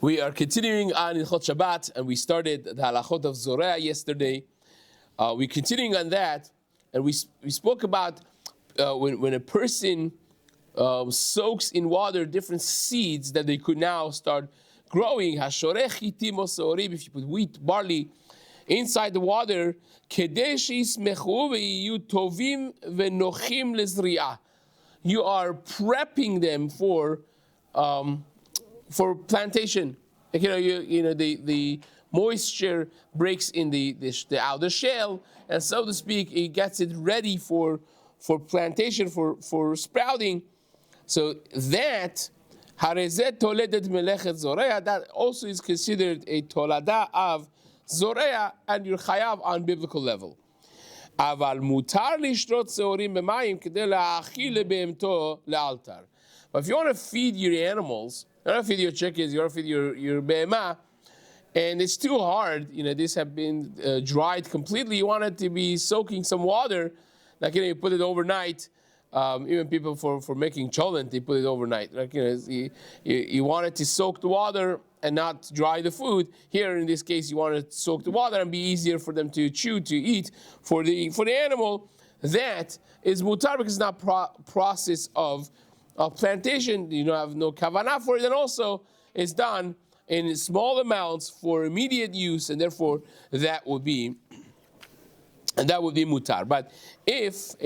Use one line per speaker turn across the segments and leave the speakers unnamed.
We are continuing on in Hot Shabbat, and we started the halachot of Zorea yesterday. We're continuing on that, and we spoke about when a person soaks in water different seeds that they could now start growing. If you put wheat, barley inside the water, you are prepping them for plantation. The moisture breaks in the outer shell, and so to speak, it gets it ready for plantation, for sprouting. So that that also is considered a tolada of zorea, and you're chayav on biblical level. But if you want to feed your animals, you want to feed your chickens, you want to feed your behemah, and it's too hard, these have been dried completely, you want it to be soaking some water, like, you put it overnight. Even people for making cholent, they put it overnight. Like, you want it to soak the water and not dry the food. Here, in this case, you want it to soak the water and be easier for them to chew, to eat. For the animal, that is mutar because it's not process of plantation. You don't have no kavanah for it, and also it's done in small amounts for immediate use, and therefore that would be mutar. But if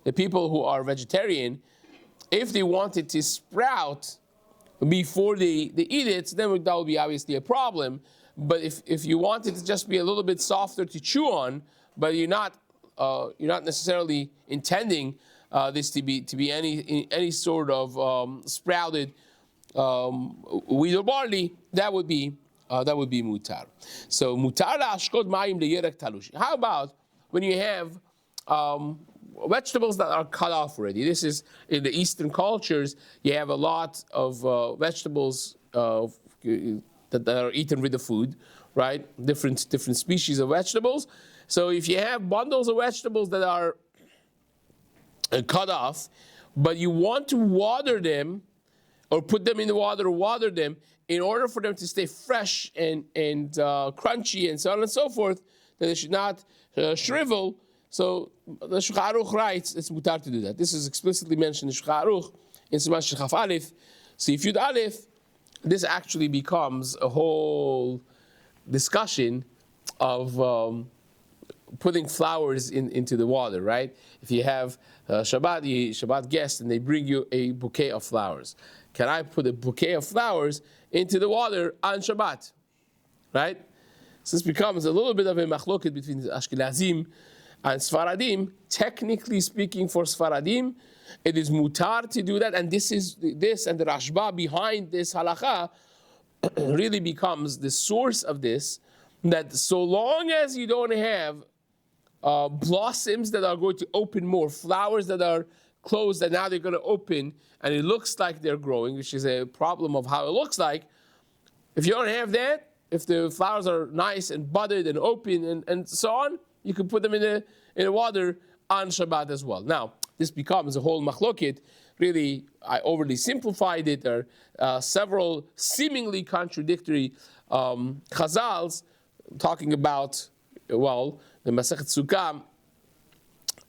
the people who are vegetarian, if they wanted to sprout before they eat it, then that would be obviously a problem. But if you want it to just be a little bit softer to chew on, but you're not necessarily intending this to be any sort of sprouted wheat or barley, that would be mutar. So mutar la'ashkot mayim leyerek talush. How about when you have vegetables that are cut off already? This is in the Eastern cultures. You have a lot of vegetables that are eaten with the food, right? Different species of vegetables. So if you have bundles of vegetables that are cut off, but you want to water them, or put them in the water, or water them, in order for them to stay fresh and crunchy and so on and so forth, that they should not shrivel. So the Shulchan Aruch writes it's mutar to do that. This is explicitly mentioned in Shulchan Aruch in Siman Shechaf Aleph. So if Yud Aleph, this actually becomes a whole discussion of putting flowers into the water, right? If you have Shabbat guests and they bring you a bouquet of flowers, can I put a bouquet of flowers into the water on Shabbat, right? So this becomes a little bit of a machloket between the Ashkenazim and Sfaradim. Technically speaking, for Sfaradim, it is mutar to do that, and this and the Rashba behind this halacha really becomes the source of this, that so long as you don't have blossoms that are going to open more, flowers that are closed and now they're going to open, and it looks like they're growing, which is a problem of how it looks like. If you don't have that, if the flowers are nice and budded and open and so on, you can put them in the water on Shabbat as well. Now, this becomes a whole machloket. Really, I overly simplified it. There are several seemingly contradictory chazals talking about, the Masechet Sukkah,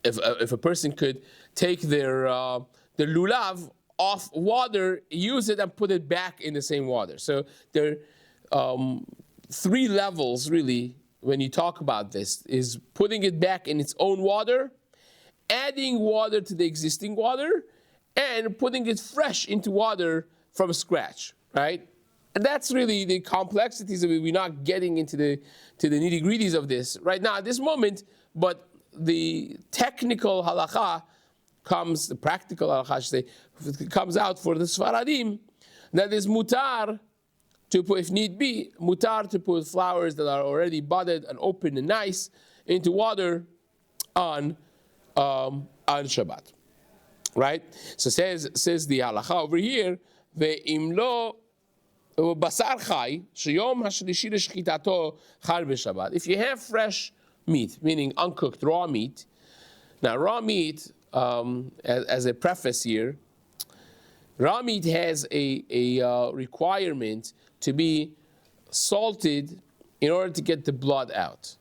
if a person could take their lulav off water, use it and put it back in the same water. So there are three levels really when you talk about this, is putting it back in its own water, adding water to the existing water, and putting it fresh into water from scratch, right? And that's really the complexities of it. We're not getting into the nitty-gritties of this right now at this moment, but the technical halacha comes, the practical halacha, I should say, comes out for the Sfaradim, that is mutar to put, if need be, mutar to put flowers that are already budded and open and nice into water on Shabbat, right? So says the halacha over here, ve'im lo basar chai sheyom hashlishi l'shchitato chal b'Shabbat. If you have fresh meat, meaning uncooked raw meat. Now, raw meat, as a preface here, Raw meat has a requirement to be salted in order to get the blood out,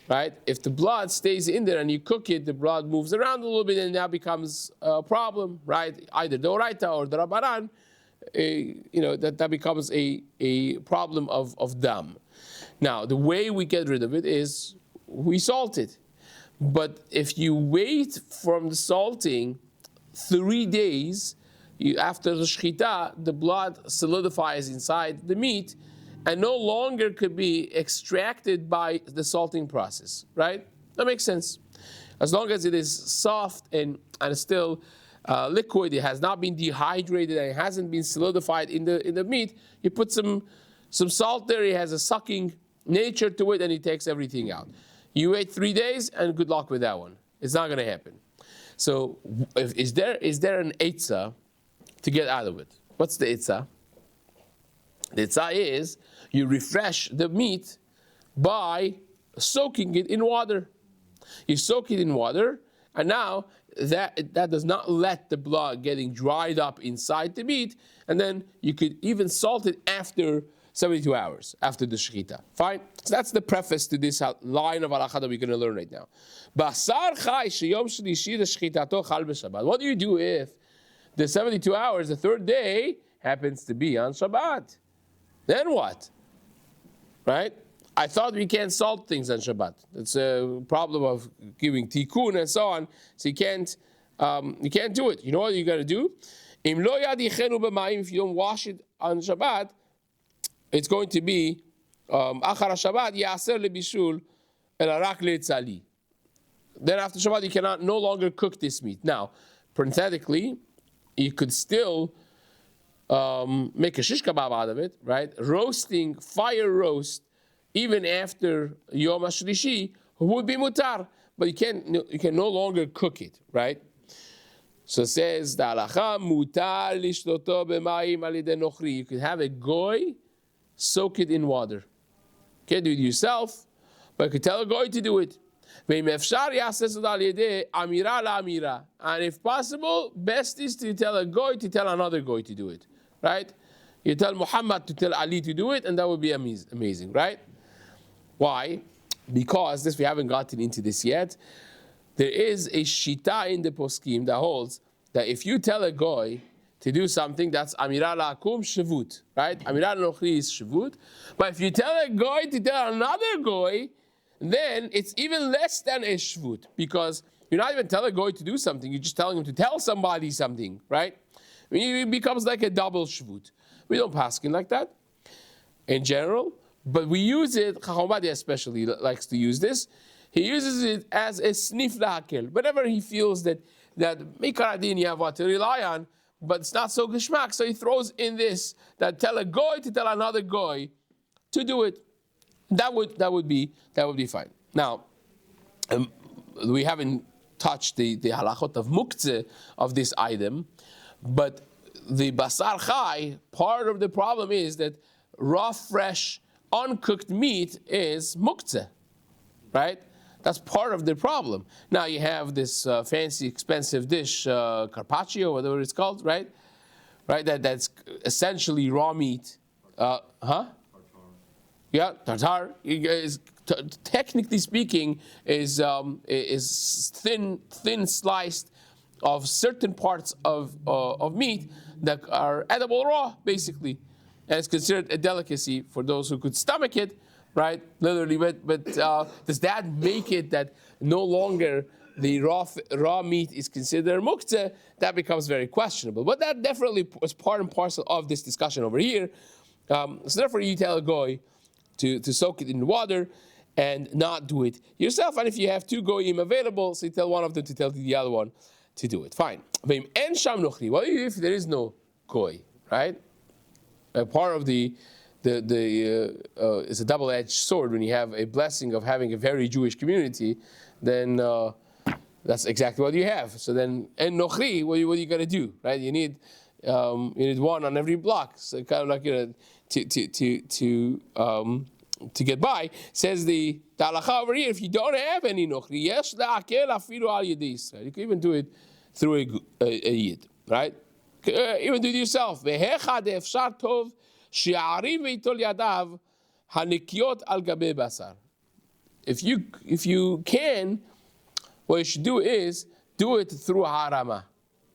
right? If the blood stays in there and you cook it, the blood moves around a little bit and that becomes a problem, right? Either the Oraita or the Rabbanan, that becomes a problem of dam. Now, the way we get rid of it is we salt it. But if you wait from the salting 3 days, after the shechita, the blood solidifies inside the meat and no longer could be extracted by the salting process, right? That makes sense. As long as it is soft and still liquid, it has not been dehydrated and it hasn't been solidified in the meat, you put some salt there, it has a sucking nature to it and it takes everything out. You wait 3 days and good luck with that one. It's not going to happen. So is there an eitzah to get out of it? What's the eitzah? The eitzah is you refresh the meat by soaking it in water. You soak it in water, and now that does not let the blood getting dried up inside the meat, and then you could even salt it after 72 hours, after the shechita. Fine? So that's the preface to this line of halachah that we're going to learn right now. Basar chai sheyom shlishi shechitato chal b'Shabbat. What do you do if the 72 hours, the third day, happens to be on Shabbat? Then what? Right? I thought we can't salt things on Shabbat. It's a problem of giving tikkun and so on. So you can't do it. You know what you got to do? If you don't wash it on Shabbat, it's going to be achar Shabbat yaser lebishul elarak leitzali. Then after Shabbat, you cannot no longer cook this meat. Now, parenthetically, you could still make a shish kebab out of it, right? Roasting, fire roast, even after Yom HaShlishi would be mutar, but you can no longer cook it, right? So it says the halacha mutar lishloto b'mayim al yedei nochri. You could have a goy soak it in water. You can't do it yourself, but you could tell a goy to do it. And if possible, best is to tell a goy to tell another goy to do it, right? You tell Muhammad to tell Ali to do it, and that would be amazing, right? Why? Because we haven't gotten into this yet. There is a shita in the poskim that holds that if you tell a goy to do something, that's amira la'akum shavut, right? Amira nochri is shavut. But if you tell a goy to tell another goy, then it's even less than a shvut, because you're not even telling a goy to do something, you're just telling him to tell somebody something, right? I mean, it becomes like a double shvut. We don't paskin like that in general, but we use it, Chacham Ovadia especially likes to use this. He uses it as a snif lahakel. Whenever he feels that mikar adin you have what to rely on, but it's not so geshmak, so he throws in this, that tell a goy to tell another goy to do it. That would be fine. Now, we haven't touched the halachot of muktzeh of this item, but the basar chai, part of the problem is that raw, fresh, uncooked meat is muktzeh, right? That's part of the problem. Now you have this fancy, expensive dish, carpaccio, whatever it's called, right? Right. That's essentially raw meat. Yeah, tartar is technically speaking is thin sliced of certain parts of meat that are edible raw, basically, and it's considered a delicacy for those who could stomach it, right? Literally, but does that make it that no longer the raw meat is considered muktzeh? That becomes very questionable. But that definitely was part and parcel of this discussion over here. So therefore, you tell a goy to soak it in water and not do it yourself. And if you have two goyim available, so you tell one of them to tell the other one to do it. Fine. What do you do if there is no goy, right? Part of the it's a double-edged sword. When you have a blessing of having a very Jewish community, then that's exactly what you have. So then, en nochri, what are you going to do, right? You need one on every block. So kind of like to get by. Says the halacha over here, if you don't have any nochri, yes, la'akel afilu al yedei Yisrael. You can even do it through a yid, right? Even do it yourself. If you can, what you should do is do it through harama.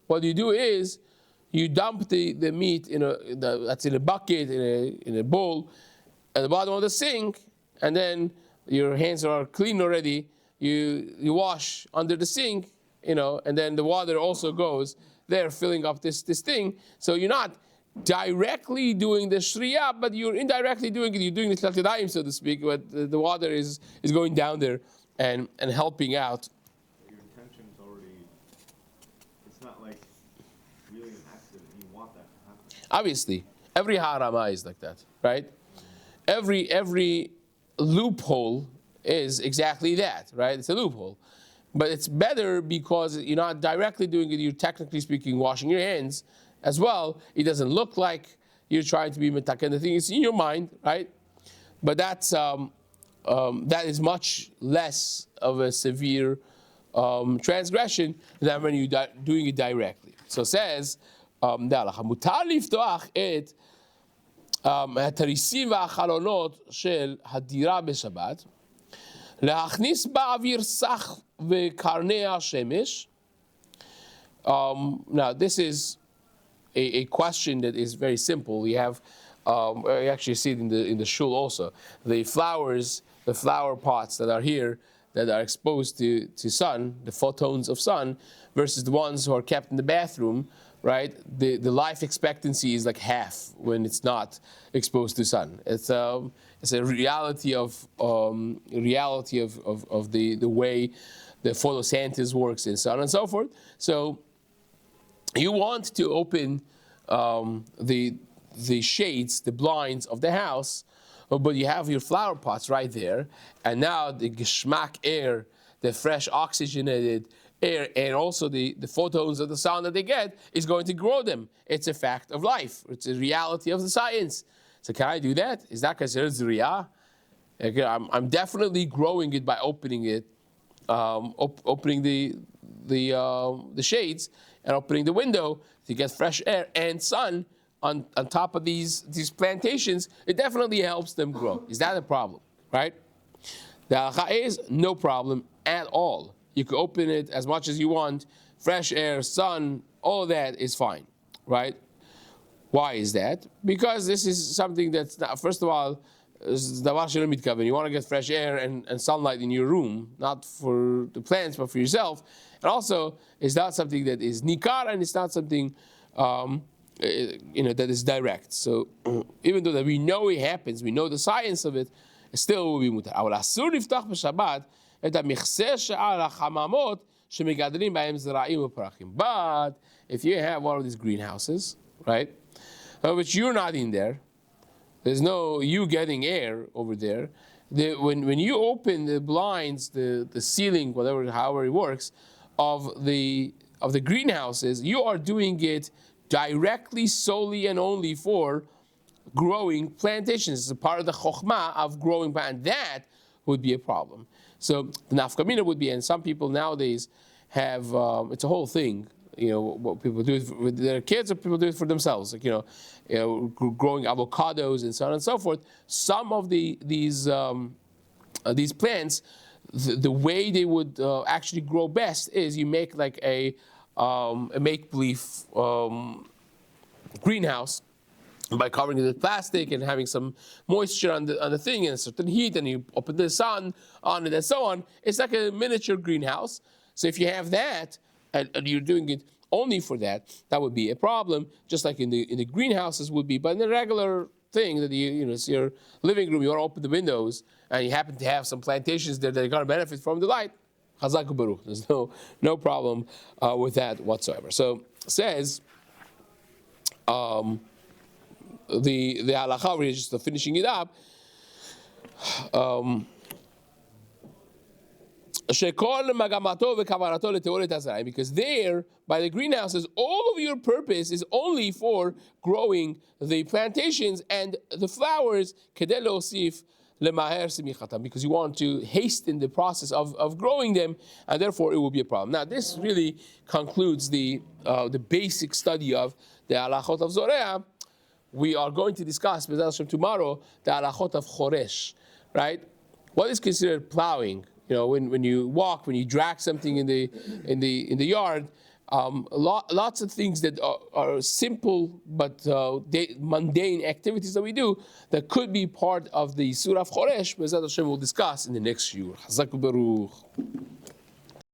What you do is you dump the meat that's in a bucket, in a bowl, at the bottom of the sink, and then your hands are clean already. You wash under the sink, and then the water also goes there, filling up this thing. So you're not directly doing the shriya, but you're indirectly doing it. You're doing the tlatidayim, so to speak, but the water is going down there and helping out.
Your intention is already, it's not like really an accident. You want that to happen.
Obviously, every harama is like that, right? Every loophole is exactly that, right? It's a loophole. But it's better because you're not directly doing it, you're technically speaking washing your hands as well. It doesn't look like you're trying to be metaken. The thing is in your mind, right? But that is much less of a severe transgression than when you're doing it directly. So it says, mutar liftoach et התריסים והחלונות של הדירה בשבת, להכניס באוויר סח וקרני השמש. Now this is a question that is very simple. We have, we actually see it in the shul also. The flower pots that are here, that are exposed to sun, the photons of sun, versus the ones who are kept in the bathroom, right? The life expectancy is like half when it's not exposed to sun. It's a reality of the way the photosynthesis works and so on and so forth. So you want to open the shades, the blinds of the house, but you have your flower pots right there, and now the geschmack air, the fresh oxygenated air, and also the photons of the sun that they get is going to grow them. It's a fact of life. It's a reality of the science. So can I do that? Is that considered zriyah? Okay, I'm definitely growing it by opening it, opening the shades and opening the window to get fresh air and sun on top of these plantations. It definitely helps them grow. Is that a problem? Right? The halacha is no problem at all. You can open it as much as you want. Fresh air, sun, all of that is fine, right? Why is that? Because this is something that's not, first of all, you want to get fresh air and sunlight in your room, not for the plants, but for yourself. And also, it's not something that is nikar, and it's not something that is direct. So even though that we know it happens, we know the science of it, it still will be mutar. But if you have one of these greenhouses, right, which you're not in there, there's no you getting air over there. When you open the blinds, the ceiling, however it works, of the greenhouses, you are doing it directly, solely, and only for growing plantations. It's a part of the chokhmah of growing, and that would be a problem. So the nafkamina would be, and some people nowadays have, it's a whole thing. What people do with their kids, or people do it for themselves, like growing avocados and so on and so forth. Some of these plants, the way they would actually grow best is you make like a make-believe greenhouse by covering it with plastic and having some moisture on the thing and a certain heat, and you open the sun on it and so on. It's like a miniature greenhouse. So if you have that, and you're doing it only for that, that would be a problem, just like in the greenhouses would be. But in the regular thing that it's your living room, you want to open the windows, and you happen to have some plantations there that are going to benefit from the light, chazak u'baruch. There's no problem with that whatsoever. So it says the halacha, we're just finishing it up. Because there, by the greenhouses, all of your purpose is only for growing the plantations and the flowers, because you want to hasten the process of growing them, and therefore it will be a problem. Now, this really concludes the basic study of the the halachot of zorea, we are going to discuss B'ezras Hashem tomorrow the halachot of choresh, right? What is considered plowing? You know, when you walk, when you drag something in the yard, lots of things that are simple but mundane activities that we do that could be part of the surah of choresh. B'ezras Hashem will discuss in the next shiur. Chazak u'baruch.